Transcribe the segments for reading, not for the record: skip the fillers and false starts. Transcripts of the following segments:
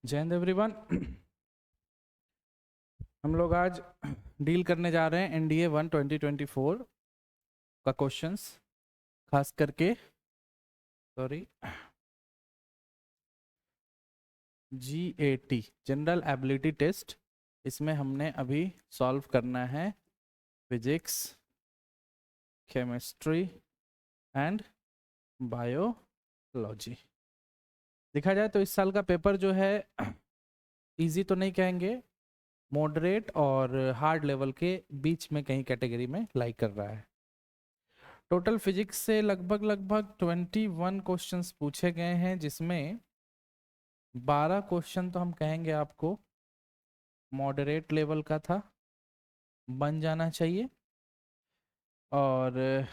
जय हिंद एवरीवन। हम लोग आज डील करने जा रहे हैं एनडीए 1 2024 का क्वेश्चंस, खास करके जीएटी जनरल एबिलिटी टेस्ट। इसमें हमने अभी सॉल्व करना है फिजिक्स, केमिस्ट्री एंड बायोलॉजी। देखा जाए तो इस साल का पेपर जो है इजी तो नहीं कहेंगे, मॉडरेट और हार्ड लेवल के बीच में कहीं कैटेगरी में लाइक कर रहा है। टोटल फिजिक्स से लगभग 21 क्वेश्चंस पूछे गए हैं, जिसमें 12 क्वेश्चन तो हम कहेंगे आपको मॉडरेट लेवल का था, बन जाना चाहिए, और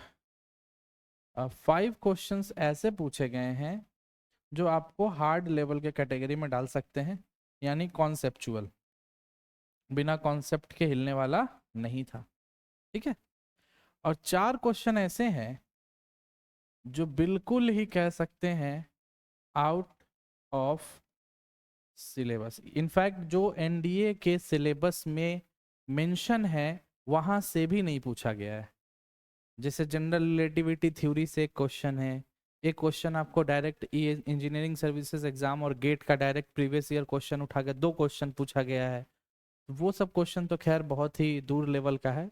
5 क्वेश्चंस ऐसे पूछे गए हैं जो आपको हार्ड लेवल के कैटेगरी में डाल सकते हैं, यानी कॉन्सेप्चुअल, बिना कॉन्सेप्ट के हिलने वाला नहीं था। ठीक है। और 4 क्वेश्चन ऐसे हैं जो बिल्कुल ही कह सकते हैं आउट ऑफ सिलेबस। इनफैक्ट जो एनडीए के सिलेबस में मेंशन है वहां से भी नहीं पूछा गया है। जैसे जनरल रिलेटिविटी थ्योरी से एक क्वेश्चन है, एक क्वेश्चन आपको डायरेक्ट इंजीनियरिंग सर्विसेज एग्जाम और गेट का डायरेक्ट प्रीवियस ईयर क्वेश्चन उठा के 2 क्वेश्चन पूछा गया है। वो सब क्वेश्चन तो खैर बहुत ही दूर लेवल का है,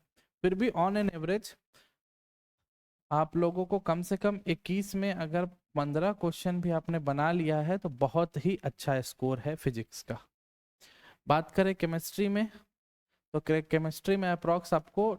फिर भी ऑन एन एवरेज आप लोगों को कम से कम 21 में अगर 15 क्वेश्चन भी आपने बना लिया है तो बहुत ही अच्छा स्कोर है फिजिक्स का। बात करें केमिस्ट्री में तो केमिस्ट्री में अप्रॉक्स आपको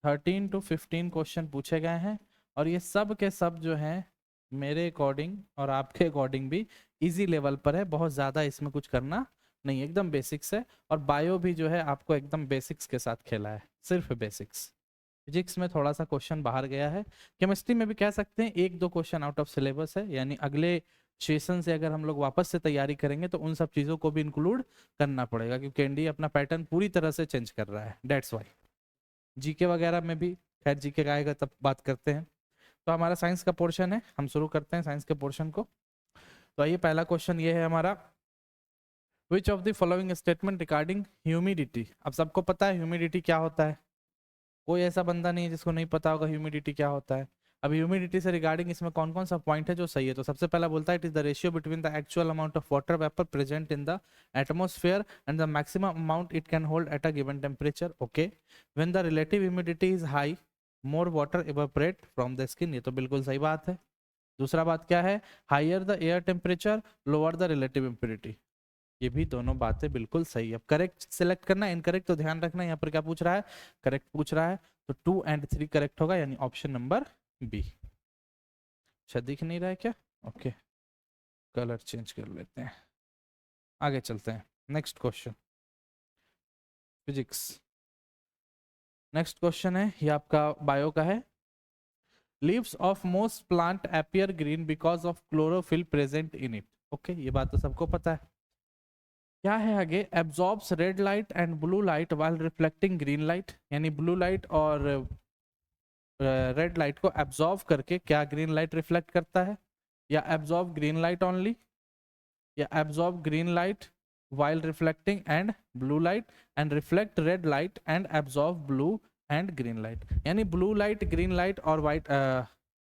13 to 15 क्वेश्चन पूछे गए हैं, और ये सब के सब जो हैं मेरे अकॉर्डिंग और आपके अकॉर्डिंग भी इजी लेवल पर है। बहुत ज़्यादा इसमें कुछ करना नहीं, एकदम बेसिक्स है। और बायो भी जो है आपको एकदम बेसिक्स के साथ खेला है, सिर्फ बेसिक्स। फिजिक्स में थोड़ा सा क्वेश्चन बाहर गया है, केमिस्ट्री में भी कह सकते हैं 1-2 क्वेश्चन आउट ऑफ सिलेबस है, यानी अगले सेशन से अगर हम लोग वापस से तैयारी करेंगे तो उन सब चीज़ों को भी इंक्लूड करना पड़ेगा, क्योंकि एनडीए अपना पैटर्न पूरी तरह से चेंज कर रहा है, डेट्स वाई। जीके वगैरह में भी खैर जीके का आएगा तब बात करते हैं। तो हमारा साइंस का पोर्शन है, हम शुरू करते हैं साइंस के पोर्शन को। तो आइए, पहला क्वेश्चन ये है हमारा, विच of the following statement regarding humidity. अब सबको पता है ह्यूमिडिटी क्या होता है, कोई ऐसा बंदा नहीं है जिसको नहीं पता होगा ह्यूमिडिटी क्या होता है। अब ह्यूमिडिटी से रिगार्डिंग इसमें कौन कौन सा पॉइंट है जो सही है। तो सबसे पहला बोलता है it is the ratio between the actual amount of water vapour present in the atmosphere and the maximum amount it can hold at a given temperature. Okay. When the relative humidity is high more water evaporate from the skin. ये तो बिल्कुल सही बात है। दूसरा बात क्या है, higher the air temperature lower the relative humidity. ये भी दोनों बातें बिल्कुल सही है। अब करेक्ट सिलेक्ट करना, इनकरेक्ट तो ध्यान रखना, यहाँ पर क्या पूछ रहा है, करेक्ट पूछ रहा है, तो 2 और 3 करेक्ट होगा, यानी ऑप्शन नंबर बी। अच्छा, दिख नहीं रहा है क्या? ओके, कलर चेंज कर लेते हैं, आगे चलते हैं। Next question physics. Next question है, ये आपका बायो का है। Leaves of most plant appear green because of chlorophyll present in it. Okay, ये बात तो सबको पता है। क्या है आगे, absorbs red light and blue light while reflecting green light. यानी ब्लू लाइट और रेड लाइट को एब्जॉर्ब करके क्या ग्रीन लाइट रिफ्लेक्ट करता है, या एब्जॉर्ब ग्रीन लाइट ओनली, या absorb green light while reflecting and blue light and reflect red light and absorb blue and green light। यानी ब्लू लाइट, ग्रीन लाइट और white,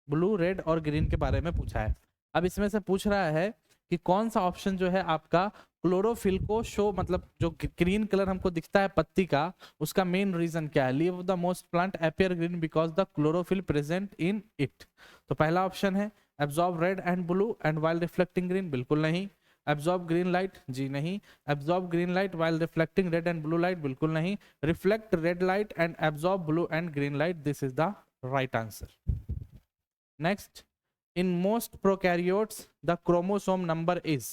blue, red और green के बारे में पूछा है। अब इसमें से पूछ रहा है कि कौन सा ऑप्शन जो है आपका क्लोरोफिल को शो, मतलब जो ग्रीन कलर हमको दिखता है पत्ती का, उसका मेन रीजन क्या है। Leave the most plant appear green because the chlorophyll present in it. तो पहला ऑप्शन है absorb red and blue and while reflecting green, बिल्कुल नहीं। एब्जॉर्ब ग्रीन लाइट, जी नहीं। Absorb green light while reflecting red and blue light, बिल्कुल नहीं। Reflect red light and absorb blue and green light, this is the right answer. Next, in most prokaryotes the chromosome number is.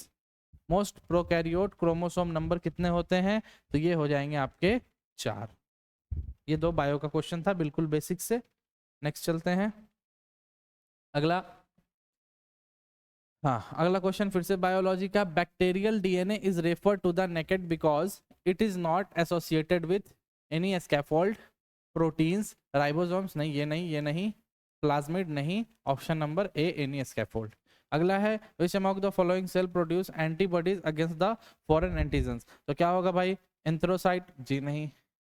Most prokaryote chromosome number कितने होते हैं, तो ये हो जाएंगे आपके 4। ये 2 बायो का क्वेश्चन था, बिल्कुल बेसिक से। नेक्स्ट चलते हैं, अगला। हाँ, अगला क्वेश्चन फिर से बायोलॉजी का। Bacterial DNA is refer to the naked because it is not associated with any scaffold, proteins, ribosomes, नहीं ये नहीं, ये नहीं, प्लाज्मिड नहीं, option number A any scaffold. अगला है which among the following cell produce antibodies against the foreign antigens, तो क्या होगा भाई, एंथ्रोसाइट जी नहीं,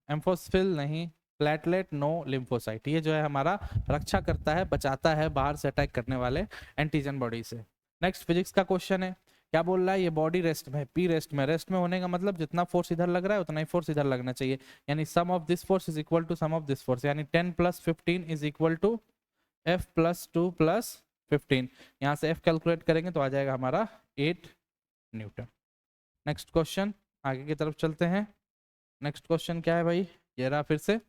एम्फोस्फिल नहीं, प्लेटलेट नो, लिम्फोसाइट। ये जो है हमारा रक्षा करता है, बचाता है बाहर से अटैक करने वाले एंटीजन बॉडी से। नेक्स्ट फिजिक्स का क्वेश्चन है, क्या बोल रहा है, ये बॉडी रेस्ट में, पी रेस्ट में, रेस्ट में होने का मतलब जितना फोर्स इधर लग रहा है उतना ही फोर्स इधर लगना चाहिए, यानी sum of this force is equal to sum of this force, यानी 10 + 15 इज इक्वल टू F + 2 + 15। यहाँ से F कैलकुलेट करेंगे तो आ जाएगा हमारा 8 न्यूटन। नेक्स्ट क्वेश्चन, आगे की तरफ चलते हैं। नेक्स्ट क्वेश्चन क्या है भाई, ये रहा फिर से,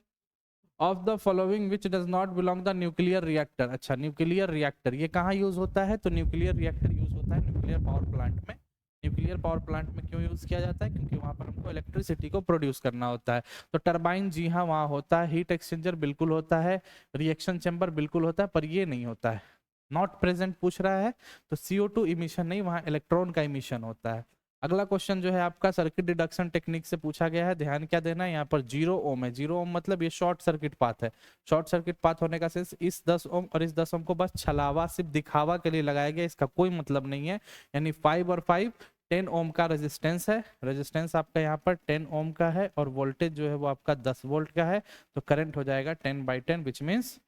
of the following which does not belong the nuclear reactor. अच्छा, न्यूक्लियर रिएक्टर ये कहाँ यूज होता है, तो न्यूक्लियर रिएक्टर यूज होता है न्यूक्लियर पावर प्लांट में। न्यूक्लियर पावर प्लांट में क्यों यूज किया जाता है, क्योंकि वहां पर हमको इलेक्ट्रिसिटी को प्रोड्यूस करना होता है। तो टरबाइन जी हाँ वहां होता है, हीट एक्सचेंजर बिल्कुल होता है, रिएक्शन चैम्बर बिल्कुल होता है, पर ये नहीं होता है, नॉट प्रेजेंट पूछ रहा है, तो CO2 इमिशन नहीं, वहां इलेक्ट्रॉन का इमिशन होता है। अगला क्वेश्चन जो है आपका सर्किट डिडक्शन टेक्निक से पूछा गया है, ध्यान क्या देना है, यहाँ पर 0 ओम है, 0 ओम मतलब ये शॉर्ट सर्किट पाथ है। शॉर्ट सर्किट पाथ होने का सेंस इस 10 ओम और इस 10 ओम को बस छलावा, सिर्फ दिखावा के लिए लगाया गया, इसका कोई मतलब नहीं है। यानी 5 और 5 10 ओम का रेजिस्टेंस है, रेजिस्टेंस आपका यहाँ पर 10 ओम का है, और वोल्टेज जो है वो आपका 10 वोल्ट का है, तो करंट हो जाएगा 10/10 which means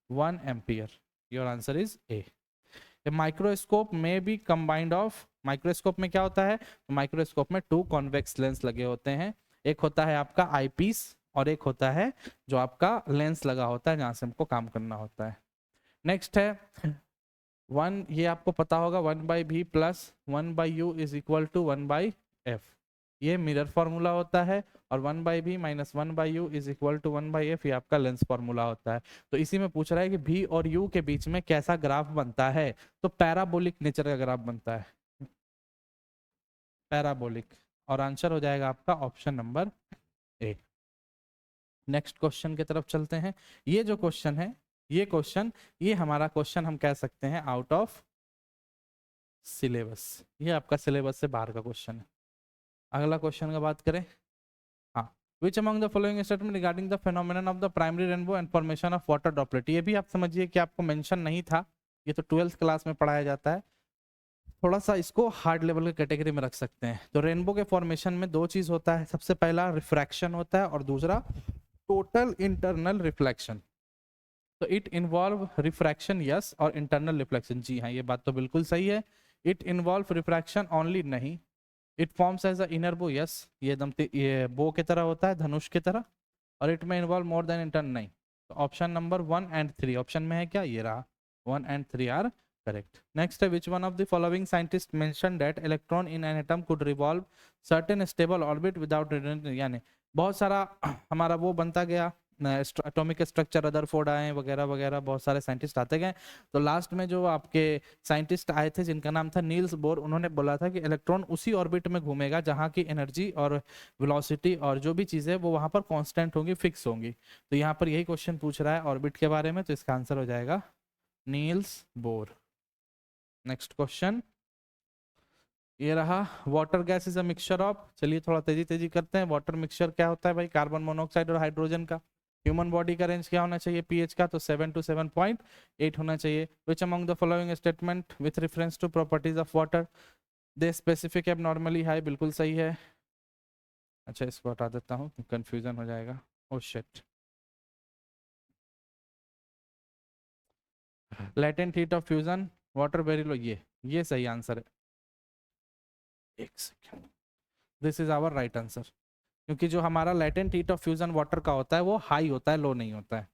1 ampere. Your answer is a. Microscope में भी कंबाइंड ऑफ, माइक्रोस्कोप में क्या होता है, तो माइक्रोस्कोप में 2 कॉन्वेक्स लेंस लगे होते हैं, एक होता है आपका आईपीस और एक होता है जो आपका लेंस लगा होता है जहां से हमको काम करना होता है। नेक्स्ट है 1, ये आपको पता होगा 1/v + 1/u is equal to 1/f, ये मिरर फॉर्मूला होता है, और 1/v - 1/u is equal to 1/f ये आपका लेंस फॉर्मूला होता है। तो इसी में पूछ रहा है कि v और u के बीच में कैसा ग्राफ बनता है, तो पैराबोलिक नेचर का ग्राफ बनता है, पैराबोलिक, और आंसर हो जाएगा आपका ऑप्शन नंबर ए। नेक्स्ट क्वेश्चन की तरफ चलते हैं। ये जो क्वेश्चन है, ये क्वेश्चन, ये हमारा क्वेश्चन हम कह सकते हैं आउट ऑफ सिलेबस, ये आपका सिलेबस से बाहर का क्वेश्चन है। अगला क्वेश्चन का बात करें, हाँ, विच among the following statement regarding the phenomenon of the primary rainbow and formation of water droplet. ये भी आप समझिए कि आपको मेंशन नहीं था, ये तो 12th क्लास में पढ़ाया जाता है, थोड़ा सा इसको हार्ड लेवल के कैटेगरी में रख सकते हैं। तो रेनबो के फॉर्मेशन में 2 चीज होता है, सबसे पहला रिफ्रैक्शन होता है और दूसरा टोटल इंटरनल रिफ्लेक्शन। तो इट इन्वॉल्व रिफ्रैक्शन यस, और इंटरनल रिफ्लेक्शन जी हाँ, ये बात तो बिल्कुल सही है। इट इन्वॉल्व रिफ्रैक्शन ओनली नहीं, it forms as a inner bow yes, ये एकदम ये बो की तरह होता है, धनुष की तरह, और इट में इन्वॉल्व मोर देन इंटर्न नहीं। तो ऑप्शन नंबर 1 एंड 3 ऑप्शन में है क्या, ये रहा 1 एंड 3 आर करेक्ट। नेक्स्ट है which one of the following scientist mention that electron in an atom could revolve certain stable orbit without, यानी बहुत सारा हमारा वो बनता गया, एटॉमिक स्ट्रक्चर रदरफोर्ड आए वगैरह वगैरह, बहुत सारे साइंटिस्ट आते गए। तो लास्ट में जो आपके साइंटिस्ट आए थे जिनका नाम था नील्स बोर, उन्होंने बोला था कि इलेक्ट्रॉन उसी ऑर्बिट में घूमेगा जहां की एनर्जी और वेलोसिटी और जो भी चीज़ें वो वहां पर कांस्टेंट होंगी, फिक्स होंगी। तो यहाँ पर यही क्वेश्चन पूछ रहा है ऑर्बिट के बारे में, तो इसका आंसर हो जाएगा नील्स बोर। नेक्स्ट क्वेश्चन ये रहा, water gas is a mixture of, चलिए थोड़ा तेजी तेजी करते हैं। वाटर मिक्सचर क्या होता है भाई, कार्बन मोनोऑक्साइड और हाइड्रोजन का। ह्यूमन बॉडी का रेंज क्या होना चाहिए पीएच का, तो 7 to 7.8 होना चाहिए। Which among the following statement with reference to properties of water they specific abnormally high, बिल्कुल सही है। अच्छा इसको हटा देता हूँ, कंफ्यूजन हो जाएगा, oh shit. Latent heat of fusion water very low, ये सही आंसर है। एक second, this is our right answer, क्योंकि जो हमारा latent heat of fusion water का होता है वो हाई होता है, लो नहीं होता है।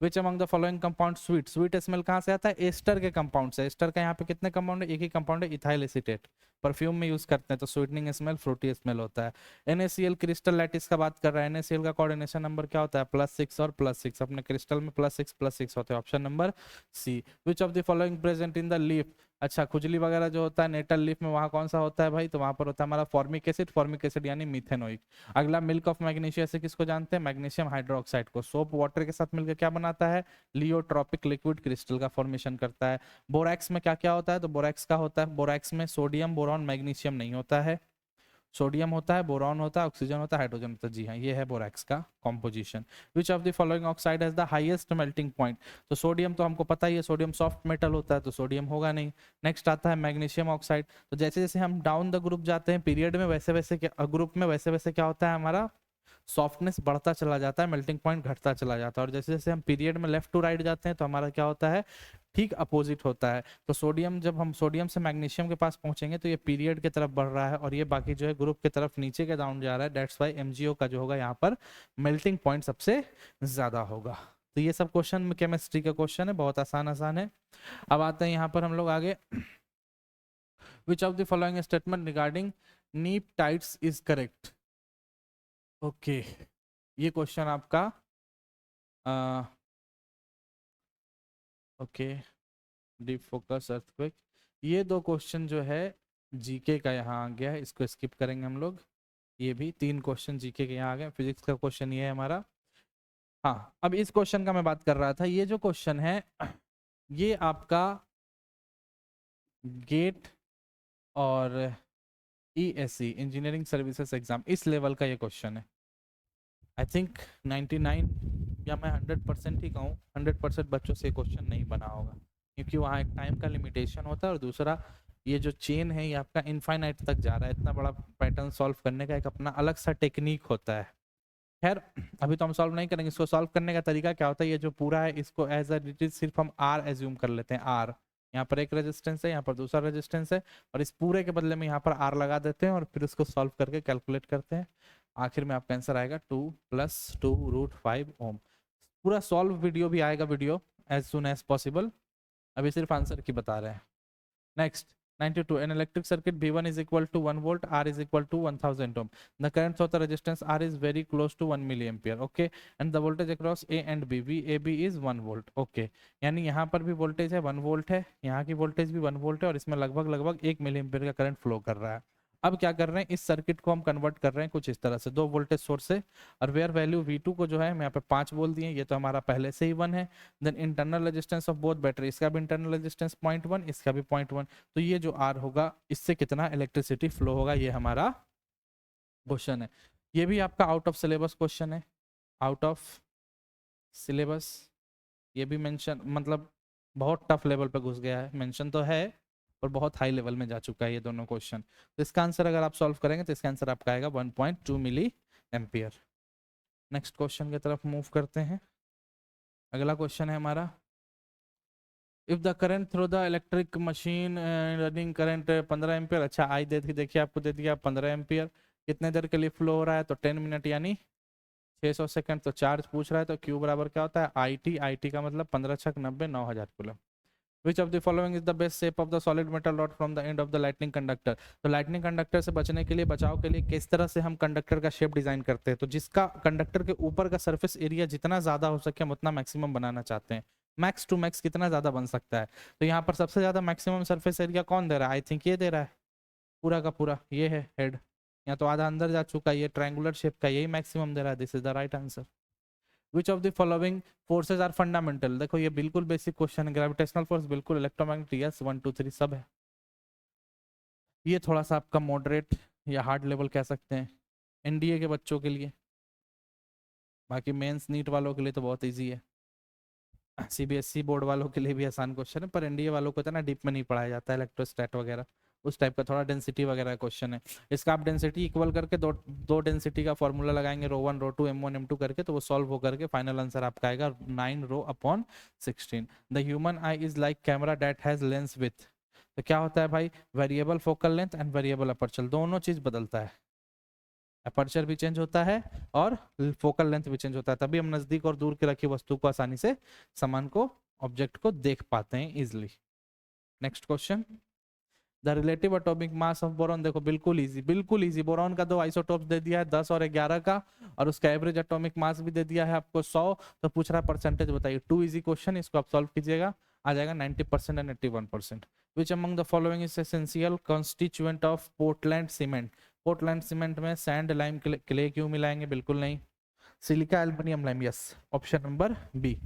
Which among the following compound sweet, sweet smell कहाँ से आता है, एस्टर के कंपाउंड से। एस्टर का यहाँ पे कितने कंपाउंड है, एक ही कंपाउंड है, इथाइल एसीटेट, परफ्यूम में यूज करते हैं, तो स्वीटनिंग स्मेल, फ्रूटी स्मेल होता है। NaCl क्रिस्टल लैटिस का बात कर रहा है, NaCl का कोऑर्डिनेशन नंबर क्या होता है, +6 और +6, अपने क्रिस्टल में +6 होते हैं, option number C. Which of the following present in the leaf, अच्छा खुजली वगैरह जो होता है नेटल लीफ में, वहां कौन सा होता है भाई, तो वहां पर होता है हमारा फॉर्मिक एसिड, फॉर्मिक एसिड यानी मिथेनोइक। अगला मिल्क ऑफ मैग्नीशिया से किसको जानते हैं, मैग्नीशियम हाइड्रोक्साइड को। सोप वाटर के साथ मिलकर क्या बनाता है, लियोट्रॉपिक लिक्विड क्रिस्टल का फॉर्मेशन करता है। बोरैक्स में क्या क्या होता है, तो बोरैक्स का होता है, बोरैक्स में सोडियम बोरॉन मैग्नीशियम नहीं होता है। सोडियम होता है, बोरॉन होता है, ऑक्सीजन होता है, हाइड्रोजन होता है। जी हाँ, ये है बोरैक्स का composition. Which of the following oxide has the highest melting point? तो सोडियम तो हमको पता ही है, सोडियम सॉफ्ट मेटल होता है, तो सोडियम होगा नहीं। नेक्स्ट आता है मैग्नीशियम ऑक्साइड। तो जैसे जैसे हम डाउन द ग्रुप जाते हैं पीरियड में, वैसे वैसे ग्रुप में वैसे वैसे क्या होता है, हमारा सॉफ्टनेस बढ़ता चला जाता है, मेल्टिंग पॉइंट घटता चला जाता है। और जैसे जैसे हम पीरियड में लेफ्ट टू राइट जाते हैं तो हमारा क्या होता है, ठीक अपोजिट होता है। तो सोडियम, जब हम सोडियम से मैग्नीशियम के पास पहुंचेंगे तो ये पीरियड की तरफ बढ़ रहा है और ये बाकी जो है ग्रुप की तरफ नीचे के डाउन जा रहा है। दैट्स वाई एमजीओ का जो होगा यहाँ पर मेल्टिंग पॉइंट सबसे ज्यादा होगा। तो ये सब क्वेश्चन में केमिस्ट्री का क्वेश्चन है, बहुत आसान आसान है। अब आते हैं यहाँ पर हम लोग आगे। विच of the following statement regarding नीप टाइट्स इज करेक्ट? ओके, ये क्वेश्चन आपका ओके, डीप फोकस अर्थक्वेक, ये दो क्वेश्चन जो है जीके का यहाँ आ गया है, इसको स्किप करेंगे हम लोग। ये भी 3 क्वेश्चन जीके के यहाँ आ गए। फिजिक्स का क्वेश्चन ये है हमारा। हाँ, अब इस क्वेश्चन का मैं बात कर रहा था। ये जो क्वेश्चन है ये आपका गेट और ईएससी इंजीनियरिंग सर्विसेज एग्जाम इस लेवल का ये क्वेश्चन है। आई थिंक 99 या मैं 100% ही कहूँ, 100% बच्चों से क्वेश्चन नहीं बना होगा, क्योंकि वहाँ एक टाइम का लिमिटेशन होता है और दूसरा ये जो चेन है ये आपका इनफाइनाइट तक जा रहा है। इतना बड़ा पैटर्न सॉल्व करने का एक अपना अलग सा टेक्निक होता है। खैर, अभी तो हम सॉल्व नहीं करेंगे। इसको सॉल्व करने का तरीका क्या होता है, ये जो पूरा है इसको एज अ इट इज सिर्फ हम आर एज्यूम कर लेते हैं। आर, यहाँ पर एक रेजिस्टेंस है, यहाँ पर दूसरा रेजिस्टेंस है, और इस पूरे के बदले में यहाँ पर आर लगा देते हैं और फिर उसको सॉल्व करके कैलकुलेट करते हैं। आखिर में आपका आंसर आएगा 2 + 2√5 ओम। पूरा सॉल्व वीडियो भी आएगा, video as soon as possible. अभी सिर्फ आंसर की बता रहे हैं। Next 92, an electric circuit V1 is equal to 1 volt, R is equal to 1000 ohm. The current of the resistance R is very close to 1 milliampere. Okay, and the voltage across A and B, VAB is 1 volt. Okay, यानी यहाँ पर भी voltage है 1 volt है, यहाँ की voltage भी 1 volt है, और इसमें लगभग लगभग 1 मिलीएम्पियर का करंट फ्लो कर रहा है। अब क्या कर रहे हैं, इस सर्किट को हम कन्वर्ट कर रहे हैं कुछ इस तरह से, 2 वोल्टेज सोर्स से, और वेयर वैल्यू V2 को जो है हम यहाँ पे 5 बोल दिए, ये तो हमारा पहले से ही 1 है। Then internal resistance of both battery, इसका भी इंटरनल रेजिस्टेंस 0.1, इसका भी 0.1। तो ये जो R होगा इससे कितना इलेक्ट्रिसिटी फ्लो होगा, ये हमारा क्वेश्चन है। ये भी आपका आउट ऑफ सिलेबस क्वेश्चन है, आउट ऑफ सिलेबस। ये भी मेंशन, मतलब बहुत टफ लेवल पे घुस गया है, मेंशन तो है और बहुत हाई लेवल में जा चुका है ये दोनों क्वेश्चन। तो इसका आंसर अगर आप सॉल्व करेंगे तो इसका आंसर आपका आएगा 1.2 मिली एम्पियर। नेक्स्ट क्वेश्चन की तरफ मूव करते हैं। अगला क्वेश्चन है हमारा, if the current through the electric machine running current 15 ampere. अच्छा, आई देखिए आपको दे दिया 15 एम्पियर, कितने देर के लिए फ्लो हो रहा है, तो 10 मिनट यानी 600 सेकंड। तो चार्ज पूछ रहा है, तो क्यू बराबर क्या होता है, आई टी का मतलब 15 छक 90, 9000 coulomb. Which of the following is the best shape of the solid metal rod from the end of the lightning conductor? तो lightning conductor से बचने के लिए, बचाव के लिए किस तरह से हम कंडक्टर का शेप डिजाइन करते हैं, तो जिसका कंडक्टर के ऊपर का सरफेस एरिया जितना ज्यादा हो सके हम उतना मैक्सिमम बनाना चाहते हैं। मैक्स टू मैक्स कितना ज्यादा बन सकता है, तो यहाँ पर सबसे ज्यादा मैक्सिमम सरफेस एरिया कौन दे रहा है, आई थिंक ये दे रहा है, पूरा का पूरा ये है हेड, या तो आधा अंदर जा चुका है, ये ट्रायंगुलर शेप का यही मैक्सिमम दे रहा है। This is the right answer. Which of the following forces are fundamental? देखो ये बिल्कुल बेसिक क्वेश्चन है। ग्रेविटेशनल फोर्स बिल्कुल, इलेक्ट्रोमैग्नेटिक यस, 1 2 3 सब है। ये थोड़ा सा आपका मॉडरेट या हार्ड लेवल कह सकते हैं एनडीए के बच्चों के लिए, बाकी मेंस नीट वालों के लिए तो बहुत इजी है। सीबीएसई बोर्ड वालों के लिए भी आसान क्वेश्चन है, पर एनडीए वालों को इतना डीप में नहीं पढ़ाया जाता है, इलेक्ट्रोस्टैट वगैरह उस टाइप का, थोड़ा डेंसिटी वगैरह क्वेश्चन है। इसका आप डेंसिटी इक्वल करके दो डेंसिटी का फॉर्मूला लगाएंगे, ρ1 ρ2 m1 m2 करके, तो वो सॉल्व हो करके फाइनल आंसर आपका आएगा 9ρ/16। The human eye is like camera that has lens with. तो क्या होता है भाई, variable focal length and variable aperture, दोनों चीज बदलता है, अपर्चर भी चेंज होता है और फोकल लेंथ भी चेंज होता है, तभी हम नजदीक और दूर की रखी वस्तु को आसानी से, सामान को, ऑब्जेक्ट को देख पाते हैं easily. Next question, the relative atomic mass of boron. देखो बिल्कुल इजी, बिल्कुल इजी। बोरॉन का 2 आइसोटोप्स दे दिया है, 10 और 11 का, और उसका एवरेज एटॉमिक मास भी दे दिया है आपको 100। तो पूछ रहा है परसेंटेज बताइए। 2 इजी क्वेश्चन, इसको आप सॉल्व कीजिएगा, आ जाएगा 90% and 81%। Which among the following is essential constituent of Portland cement? Portland cement में सैंड, लाइम, क्ले क्यों मिलाएंगे, बिल्कुल नहीं। Silica, aluminium, lime, yes, option number B,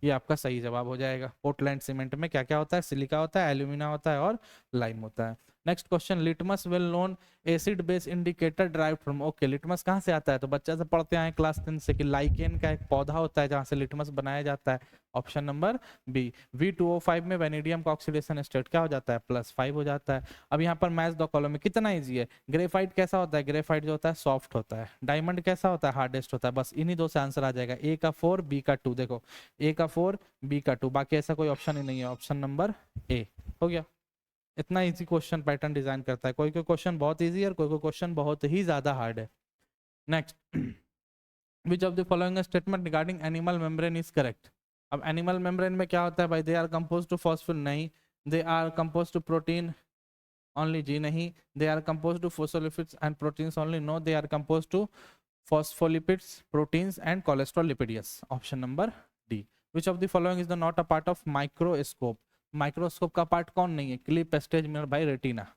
ये आपका सही जवाब हो जाएगा। पोर्टलैंड सीमेंट में क्या क्या होता है, सिलिका होता है, एल्यूमिना होता है और लाइम होता है। Next question, litmus well known acid base indicator drive from, okay litmus कहाँ से आता है, तो बच्चा से पढ़ते आए क्लास 10 से कि लाइकेन का एक पौधा होता है जहाँ से लिटमस बनाया जाता है, ऑप्शन नंबर बी। V2O5 में वेनेडियम का ऑक्सीडेशन स्टेट क्या हो जाता है, +5 हो जाता है। अब यहाँ पर मैच द कॉलम में कितना इजी है, ग्रेफाइट कैसा होता है, ग्रेफाइट जो होता है सॉफ्ट होता है, डायमंड कैसा होता है, हार्डेस्ट होता है, बस इन्हीं दो से आंसर आ जाएगा, ए का 4 बी का 2, देखो ए का 4 बी का 2, बाकी ऐसा कोई ऑप्शन ही नहीं है, ऑप्शन नंबर ए हो गया। इतना इजी क्वेश्चन पैटर्न डिजाइन करता है, कोई कोई क्वेश्चन बहुत इजी है और कोई कोई क्वेश्चन बहुत ही ज्यादा हार्ड है। Next, which of the following statement regarding animal membrane is correct. अब एनिमल मेम्ब्रेन में क्या होता है भाई, they are compose to phosphate, नहीं, they are compose to protein only, जी नहीं, they are compose to phospholipids and proteins only, no, they are compose to phospholipids, proteins and cholesterol lipid, yes, option number D. Which of the following is the not a part of microscope? Microscope का part कौन नहीं है, clip, stage, mirror, भाई retina,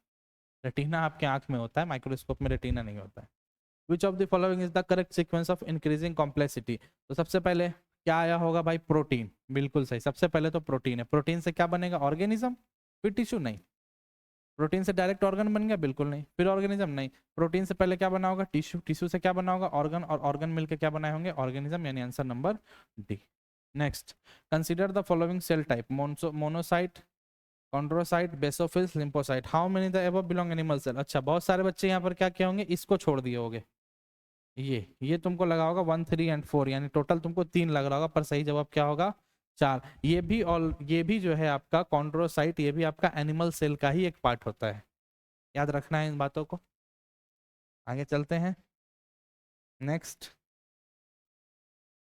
retina आपके आंख में होता है, माइक्रोस्कोप में रेटिना नहीं होता है। Which of the following is the correct sequence of increasing complexity? तो सबसे पहले क्या आया होगा भाई, प्रोटीन, बिल्कुल सही, सबसे पहले तो प्रोटीन है, प्रोटीन से क्या बनेगा, ऑर्गेनिज्म, फिर टिश्यू, नहीं, प्रोटीन से डायरेक्ट ऑर्गन बन गया, बिल्कुल नहीं, फिर ऑर्गेनिज्म, नहीं, प्रोटीन से पहले क्या बना होगा, टिश्यू, टिश्यू से क्या बना होगा, ऑर्गन, और ऑर्गन मिलकर क्या बनाए होंगे, ऑर्गेनिज्म, यानी answer number D. Next, consider the following cell type, monocyte, chondrocyte, basophils, lymphocyte, how many the above belong animal cell. अच्छा, बहुत सारे बच्चे यहाँ पर क्या किए होंगे, इसको छोड़ दिए होंगे, ये तुमको लगा होगा 1, 3 एंड 4, यानी टोटल तुमको 3 लग रहा होगा, पर सही जवाब क्या होगा, 4। ये भी, और ये भी जो है आपका कॉन्ड्रोसाइट, ये भी आपका एनिमल सेल का ही एक पार्ट होता है, याद रखना है इन बातों को। आगे चलते हैं। Next,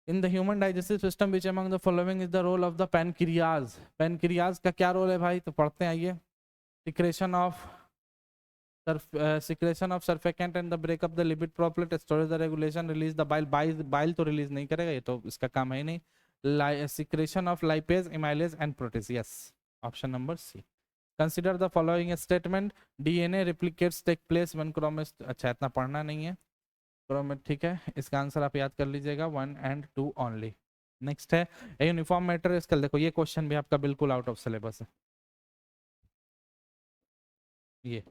in the human digestive system which among the following is the role of the pancreas, pancreas का क्या रोल है भाई, तो पढ़ते हैं आइए। Secretion of secretion of surfactant and the breakup the lipid droplet, storage the regulation, release the bile, bile तो रिलीज नहीं करेगा, ये तो इसका काम है ही नहीं। Secretion of lipase, amylase and protease, yes, option number C. Consider the following statement, DNA replicates take place when chromate, अच्छा इतना पढ़ना नहीं है, क्रोमेट ठीक है, इसका आंसर आप याद कर लीजिएगा 1 and 2 ओनली। नेक्स्ट है ए यूनिफॉर्म मैटर स्केल, देखो ये क्वेश्चन भी आपका बिल्कुल आउट ऑफ सिलेबस है, ये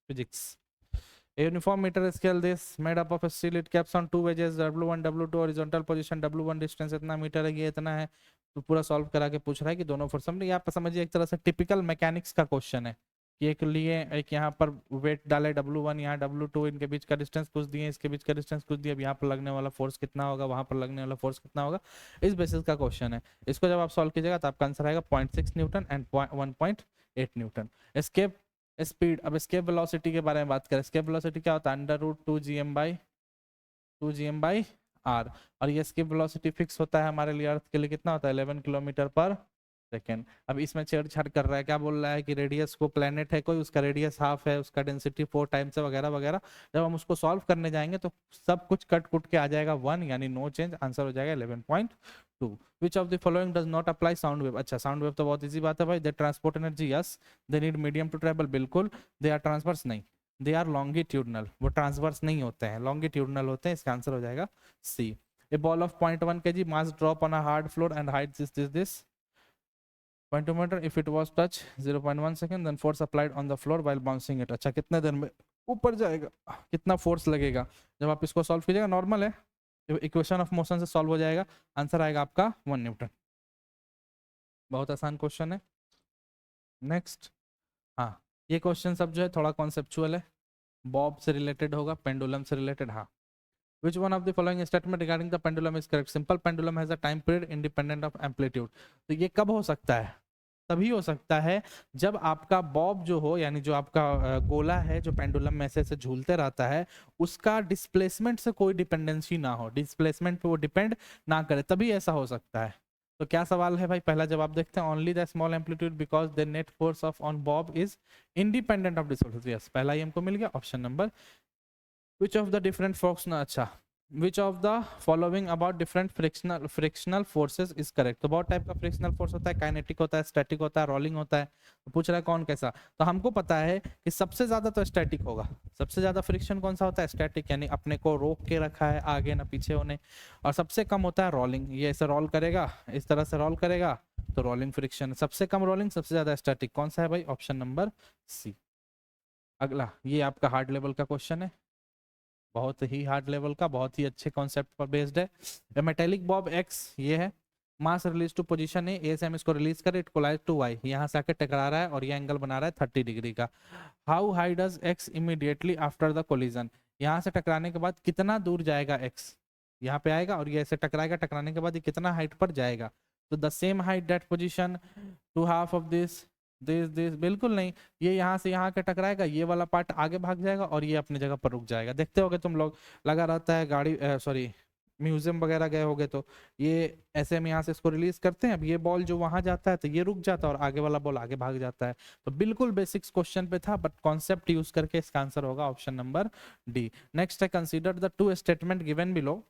physics. A uniform meter scale this made up of a steel, it caps on 2 wedges, W1 W2 horizontal position, W1 distance इतना metre है, ये इतना है, तो पूरा सॉल्व करा के पूछ रहा है कि दोनों फोर्स, समझिए आप समझिए एक तरह से टिपिकल मैकेनिक्स का क्वेश्चन है कि एक लिए एक यहाँ पर वेट डाले W1, यहाँ W2, इनके बीच का डिस्टेंस कुछ दिए, इसके बीच का डिस्टेंस कुछ दिए, अब यहाँ पर लगने वाला फोर्स कितना होगा, वहां पर लगने वाला फोर्स कितना होगा, इस बेसिस का क्वेश्चन है। इसको जब आप सॉल्व कीजिएगा तो आपका आंसर आएगा 0.6 Newton and 1.8 Newton. Escape speed, अब स्केप वेलोसिटी के बारे में बात करें, स्केप वेलोसिटी क्या होता है, √2gm/r, और ये स्केप वेलोसिटी फिक्स होता है हमारे लिए अर्थ के लिए, कितना होता है, 11 किलोमीटर पर सेकेंड। अब इसमें छेड़छाड़ कर रहा है, क्या बोल रहा है कि रेडियस को, प्लेनेट है कोई, उसका रेडियस हाफ है, उसका डेंसिटी 4 टाइम्स है, वगैरह वगैरह। जब हम उसको सॉल्व करने जाएंगे तो सब कुछ कट कुट के आ जाएगा 1, यानी नो चेंज, आंसर हो जाएगा 11.2। Which of the following does not apply sound wave, अच्छा साउंड वेव तो बहुत इजी बात है भाई, they transport energy, yes, they need medium to travel, बिल्कुल, दे आर ट्रांसवर्स, नहीं, दे आर लॉन्गिट्यूडनल, वो ट्रांसवर्स नहीं होते हैं, लॉन्गिट्यूडनल होते हैं, इसका आंसर हो जाएगा C. A ball of 0.1 kg mass drop on a hard floor and height this 0.2 meter, if it was touch 0.1 second, then force applied on the floor while bouncing it, अच्छा कितने देर में ऊपर जाएगा, कितना फोर्स लगेगा, जब आप इसको सॉल्व कीजिएगा, नॉर्मल है, इक्वेशन ऑफ मोशन से सॉल्व हो जाएगा, आंसर आएगा आपका 1 न्यूटन, बहुत आसान क्वेश्चन है। नेक्स्ट, हाँ ये क्वेश्चन सब जो है थोड़ा कॉन्सेप्चुअल है, बॉब से रिलेटेड होगा, पेंडुलम से रिलेटेड, हाँ। Which one of the following statement regarding the pendulum is correct? Simple pendulum has a time period independent of amplitude. तो ये कब हो सकता है, तभी हो सकता है जब आपका बॉब जो हो, यानी जो आपका गोला है जो पेंडुलम में से झूलते रहता है, उसका डिस्प्लेसमेंट से कोई डिपेंडेंसी ना हो, डिस्प्लेसमेंट पे वो डिपेंड ना करे, तभी ऐसा हो सकता है। तो क्या सवाल है भाई, पहला जवाब देखते हैं, only the small amplitude because the net force of on Bob is independent of displacement, yes, पहला ही हमको मिल गया, option number. Which of the different अच्छा, which of the following about different frictional forces is correct? तो बहुत type का frictional force होता है, kinetic होता है, स्टैटिक होता है, रोलिंग होता है, तो पूछ रहा है कौन कैसा, तो हमको पता है कि सबसे ज्यादा तो स्टैटिक होगा, सबसे ज्यादा फ्रिक्शन कौन सा होता है, स्टैटिक, यानी अपने को रोक के रखा है, आगे ना पीछे होने, और सबसे कम होता है रोलिंग, ये ऐसे रोल करेगा, इस तरह से रोल करेगा, तो रोलिंग फ्रिक्शन, सबसे कम रोलिंग, सबसे ज्यादा स्टैटिक, कौन सा है भाई, ऑप्शन नंबर सी। अगला ये आपका हार्ड लेवल का क्वेश्चन है, बहुत ही हार्ड लेवल का, बहुत ही अच्छे कॉन्सेप्ट पर बेस्ड है। मेटेलिक बॉब एक्स ये है, mass release to position A, एसएम इसको रिलीज करे, इट कोलाइड टू वाई, यहाँ से आके टकरा रहा है और ये एंगल बना रहा है 30 डिग्री का। How high does x immediately after the collision, यहाँ से टकराने के बाद कितना दूर जाएगा एक्स, यहाँ पे आएगा और ये ऐसे टकराएगा, टकराने के बाद ये कितना हाइट पर जाएगा। तो the same height that position to half of this बिल्कुल नहीं, ये यहाँ से यहाँ के टकराएगा, ये वाला पार्ट आगे भाग जाएगा और ये अपनी जगह पर रुक जाएगा। देखते होगे तुम लोग, लगा रहता है गाड़ी, सॉरी म्यूजियम वगैरह गए होगे तो ये ऐसे हम यहाँ से इसको रिलीज करते हैं, अब ये बॉल जो वहां जाता है तो ये रुक जाता है और आगे वाला बॉल आगे भाग जाता है। तो बिल्कुल बेसिक्स क्वेश्चन पे था, बट कॉन्सेप्ट यूज करके इसका आंसर होगा ऑप्शन नंबर डी। नेक्स्ट है, consider the two statement given below,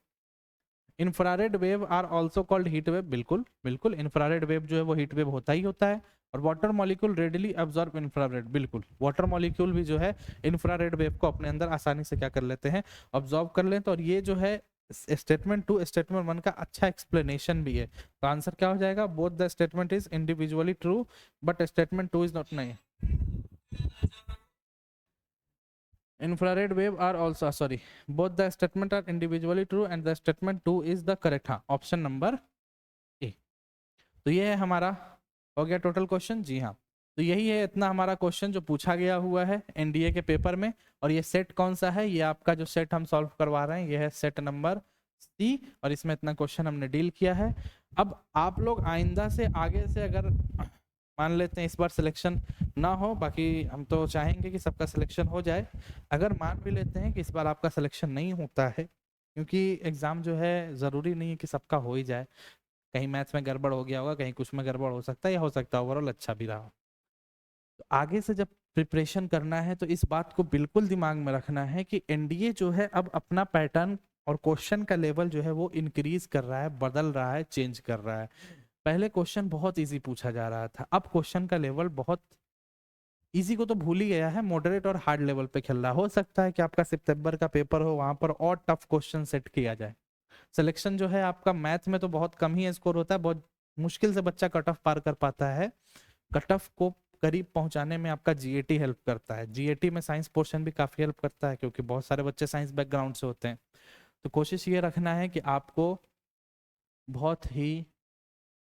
infrared wave are also called heat wave, बिल्कुल बिल्कुल इंफ्रारेड वेव जो है वो हीट वेव होता ही होता है। और water molecule readily absorb infrared, बिल्कुल वाटर मॉलिक्यूल भी जो है इंफ्रारेड वेव को अपने अंदर आसानी से क्या कर लेते हैं, ऑब्जॉर्व कर लेते हैं। और ये जो है स्टेटमेंट 2 स्टेटमेंट 1 का अच्छा एक्सप्लेनेशन भी है। तो आंसर क्या हो जाएगा, both the statement is individually true but statement 2 is not, नहीं infrared wave are also, sorry, both the statement are individually true and the statement 2 is the correct, हाँ ऑप्शन नंबर ए। तो ये है हमारा, हो गया टोटल क्वेश्चन, जी हाँ। तो यही है इतना हमारा क्वेश्चन जो पूछा गया हुआ है एनडीए के पेपर में। और ये सेट कौन सा है, ये आपका जो सेट हम सॉल्व करवा रहे हैं ये है सेट नंबर सी, और इसमें इतना क्वेश्चन हमने डील किया है। अब आप लोग आइंदा से आगे से अगर मान लेते हैं इस बार सिलेक्शन ना हो, बाकी हम तो चाहेंगे कि सबका सिलेक्शन हो जाए, अगर मान भी लेते हैं कि इस बार आपका सिलेक्शन नहीं होता है, क्योंकि एग्जाम जो है ज़रूरी नहीं है कि सबका हो ही जाए, कहीं मैथ्स में गड़बड़ हो गया होगा, कहीं कुछ में गड़बड़ हो सकता है, या हो सकता है ओवरऑल अच्छा भी रहा। तो आगे से जब प्रिपरेशन करना है तो इस बात को बिल्कुल दिमाग में रखना है कि एनडीए जो है अब अपना पैटर्न और क्वेश्चन का लेवल जो है वो इंक्रीज कर रहा है, बदल रहा है, चेंज कर रहा है। पहले क्वेश्चन बहुत इजी पूछा जा रहा था, अब क्वेश्चन का लेवल बहुत इजी को तो भूल ही गया है, मॉडरेट और हार्ड लेवल पे खेल रहा। हो सकता है कि आपका सितंबर का पेपर हो, वहां पर और टफ क्वेश्चन सेट किया जाए। सिलेक्शन जो है आपका मैथ में तो बहुत कम ही स्कोर होता है, बहुत मुश्किल से बच्चा कट ऑफ पार कर पाता है। कट ऑफ को करीब पहुंचाने में आपका जीएटी हेल्प करता है, जीएटी में साइंस पोर्शन भी काफी हेल्प करता है, क्योंकि बहुत सारे बच्चे साइंस बैकग्राउंड से होते हैं। तो कोशिश ये रखना है कि आपको बहुत ही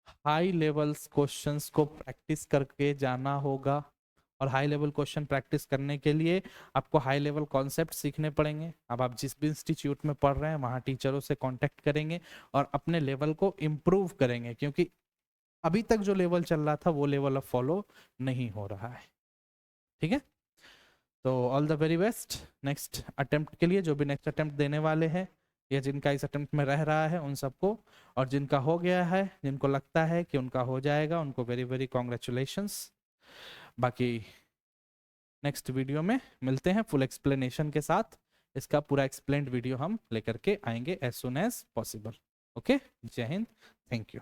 हाई लेवल्स क्वेश्चंस को प्रैक्टिस करके जाना होगा। और हाई लेवल क्वेश्चन प्रैक्टिस करने के लिए आपको हाई लेवल कॉन्सेप्ट सीखने पड़ेंगे। अब आप जिस भी इंस्टीट्यूट में पढ़ रहे हैं वहाँ टीचरों से कांटेक्ट करेंगे और अपने लेवल को इम्प्रूव करेंगे, क्योंकि अभी तक जो लेवल चल रहा था वो लेवल अब फॉलो नहीं हो रहा है। ठीक है, तो all the very best next attempt के लिए, जो भी नेक्स्ट अटेम्प्ट देने वाले हैं या जिनका इस अटेम्प्ट में रह रहा है उन सबको, और जिनका हो गया है, जिनको लगता है कि उनका हो जाएगा, उनको वेरी वेरी कॉन्ग्रेचुलेशंस। बाकी नेक्स्ट वीडियो में मिलते हैं फुल एक्सप्लेनेशन के साथ, इसका पूरा एक्सप्लेन्ड वीडियो हम लेकर के आएंगे as soon as possible. Okay, जय हिंद, थैंक यू।